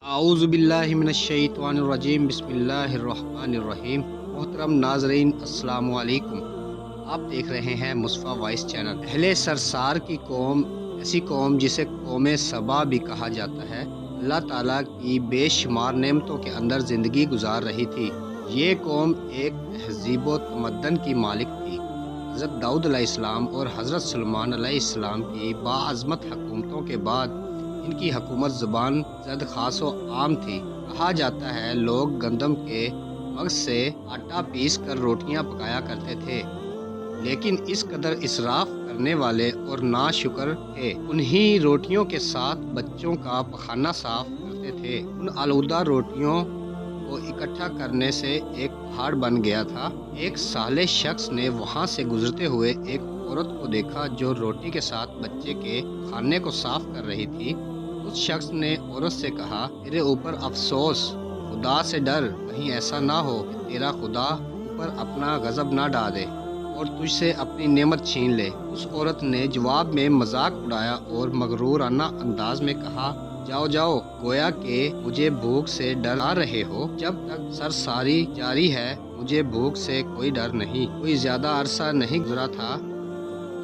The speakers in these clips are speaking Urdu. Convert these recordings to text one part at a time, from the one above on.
اعوذ باللہ من الشیطان الرجیم بسم اللہ الرحمن الرحیم۔ محترم ناظرین السلام علیکم، آپ دیکھ رہے ہیں مصطفیٰ وائس چینل۔ اہل سرسار کی قوم ایسی قوم جسے قوم سبا بھی کہا جاتا ہے، اللہ تعالیٰ کی بے شمار نعمتوں کے اندر زندگی گزار رہی تھی۔ یہ قوم ایک تہذیب و تمدن کی مالک تھی۔ حضرت داؤد علیہ السلام اور حضرت سلیمان علیہ السلام کی باعظمت حکومتوں کے بعد ان کی حکومت زبان زد خاص و عام تھی۔ کہا جاتا ہے لوگ گندم کے مغز سے آٹا پیس کر روٹیاں پکایا کرتے تھے، لیکن اس قدر اسراف کرنے والے اور ناشکر تھے۔ انہی روٹیوں کے ساتھ بچوں کا پخانہ صاف کرتے تھے۔ ان آلودہ روٹیوں کو اکٹھا کرنے سے ایک پہاڑ بن گیا تھا۔ ایک صالح شخص نے وہاں سے گزرتے ہوئے ایک عورت کو دیکھا جو روٹی کے ساتھ بچے کے کھانے کو صاف کر رہی تھی۔ اس شخص نے عورت سے کہا، تیرے اوپر افسوس، خدا سے ڈر، کہیں ایسا نہ ہو کہ تیرا خدا اوپر اپنا غضب نہ ڈالے اور تجھ سے اپنی نعمت چھین لے۔ اس عورت نے جواب میں مذاق اڑایا اور مغرورانہ انداز میں کہا، جاؤ جاؤ، گویا کہ مجھے بھوک سے ڈرا رہے ہو۔ جب تک سرساری جاری ہے مجھے بھوک سے کوئی ڈر نہیں۔ کوئی زیادہ عرصہ نہیں گزرا تھا،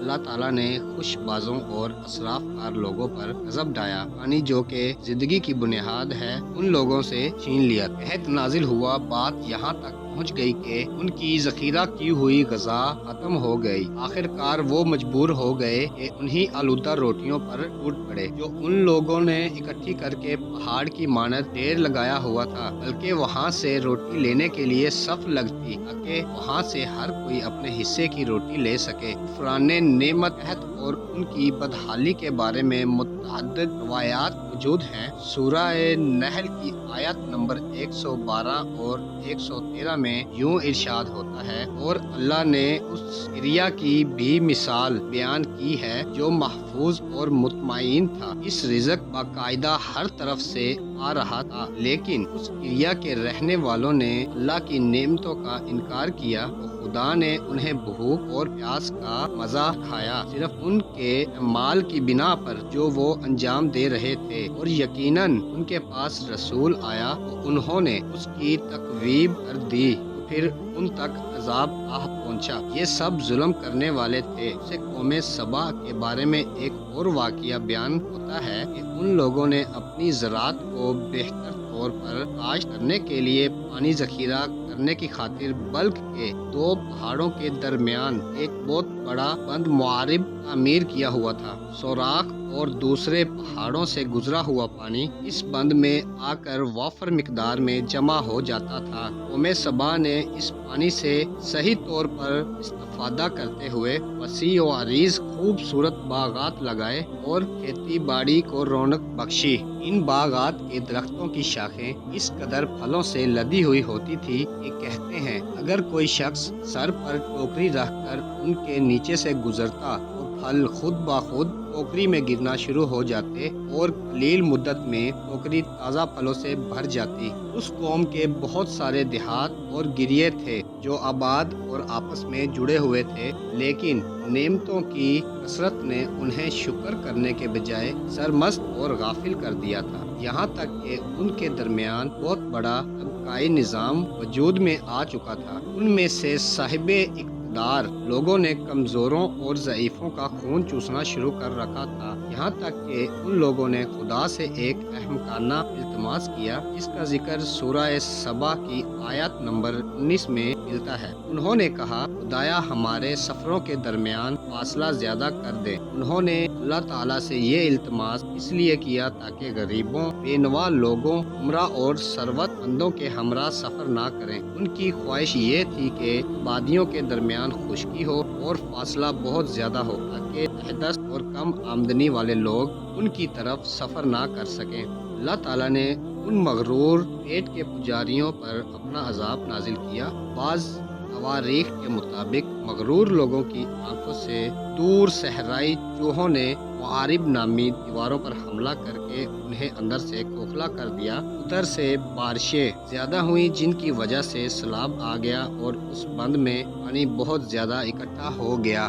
اللہ تعالیٰ نے خوش بازوں اور اسراف کار لوگوں پر غضب ڈایا۔ پانی جو کہ زندگی کی بنیاد ہے ان لوگوں سے چھین لیا۔ قحط نازل ہوا، بات یہاں تک پہنچ گئی کہ ان کی ذخیرہ کی ہوئی غذا ختم ہو گئی۔ آخر کار وہ مجبور ہو گئے کہ انہی آلودہ روٹیوں پر ٹوٹ پڑے جو ان لوگوں نے اکٹھی کر کے پہاڑ کی مانند ڈھیر لگایا ہوا تھا، بلکہ وہاں سے روٹی لینے کے لیے صف لگتی تاکہ وہاں سے ہر کوئی اپنے حصے کی روٹی لے سکے۔ کفران نعمت قحط اور ان کی بدحالی کے بارے میں متعدد روایات موجود ہیں۔ سورہ نحل کی آیت نمبر 112 اور 113 میں یوں ارشاد ہوتا ہے، اور اللہ نے اس ایریا کی بھی مثال بیان کی ہے جو محفوظ اور مطمئن تھا۔ اس رزق باقاعدہ ہر طرف سے آ رہا تھا، لیکن اس ایریا کے رہنے والوں نے اللہ کی نعمتوں کا انکار کیا تو خدا نے انہیں بھوک اور پیاس کا مزہ کھایا، صرف ان کے اعمال کی بنا پر جو وہ انجام دے رہے تھے۔ اور یقیناً ان کے پاس رسول آیا تو انہوں نے اس کی تکذیب کر دی، پھر ان تک عذاب آ پہنچا۔ یہ سب ظلم کرنے والے تھے۔ اسے قوم سبا کے بارے میں ایک اور واقعہ بیان ہوتا ہے کہ ان لوگوں نے اپنی زراعت کو بہتر طور پر کاشت کرنے کے لیے پانی ذخیرہ کرنے کی خاطر بلک کے دو پہاڑوں کے درمیان ایک بہت بڑا بند معارب تعمیر کیا ہوا تھا۔ سوراخ اور دوسرے پہاڑوں سے گزرا ہوا پانی اس بند میں آ کر وافر مقدار میں جمع ہو جاتا تھا۔ قوم سبا نے اس پانی سے صحیح طور پر استفادہ کرتے ہوئے وسیع و عریض خوبصورت باغات لگائے اور کھیتی باڑی کو رونق بخشی۔ ان باغات کے درختوں کی شاخیں اس قدر پھلوں سے لدی ہوئی ہوتی تھی کہ کہتے ہیں اگر کوئی شخص سر پر ٹوکری رکھ کر ان کے نیچے سے گزرتا تو پھل خود بخود ٹوکری میں گرنا شروع ہو جاتے اور قلیل مدت میں ٹوکری تازہ پھلوں سے بھر جاتی۔ اس قوم کے بہت سارے دیہات اور گریے تھے جو آباد اور آپس میں جڑے ہوئے تھے، لیکن نعمتوں کی کثرت نے انہیں شکر کرنے کے بجائے سرمست اور غافل کر دیا تھا، یہاں تک کہ ان کے درمیان بہت بڑا طبقائی نظام وجود میں آ چکا تھا۔ ان میں سے صاحب اقتدار لوگوں نے کمزوروں اور ضعیفوں کا خون چوسنا شروع کر رکھا تھا، یہاں تک کہ ان لوگوں نے خدا سے ایک احمقانہ التماس کیا، جس کا ذکر سورہ سبا کی آیت نمبر 19 میں ملتا ہے۔ انہوں نے کہا، خدایا ہمارے سفروں کے درمیان فاصلہ زیادہ کر دے۔ انہوں نے اللہ تعالیٰ سے یہ التماس اس لیے کیا تاکہ غریبوں، بے نوا لوگوں، عمرہ اور ثروت مندوں کے ہمراہ سفر نہ کریں۔ ان کی خواہش یہ تھی کہ وادیوں کے درمیان خشکی ہو اور فاصلہ بہت زیادہ ہو تاکہ تہ دست اور کم آمدنی والے لوگ ان کی طرف سفر نہ کر سکیں۔ اللہ تعالیٰ نے ان مغرور پیٹ کے پجاریوں پر اپنا عذاب نازل کیا۔ بعض تواریخ کے مطابق مغرور لوگوں کی آنکھوں سے دور صحرائی چوہوں نے معارب نامی دیواروں پر حملہ کر کے انہیں اندر سے کھوکھلا کر دیا۔ ادھر سے بارشیں زیادہ ہوئیں جن کی وجہ سے سیلاب آ گیا اور اس بند میں پانی بہت زیادہ اکٹھا ہو گیا۔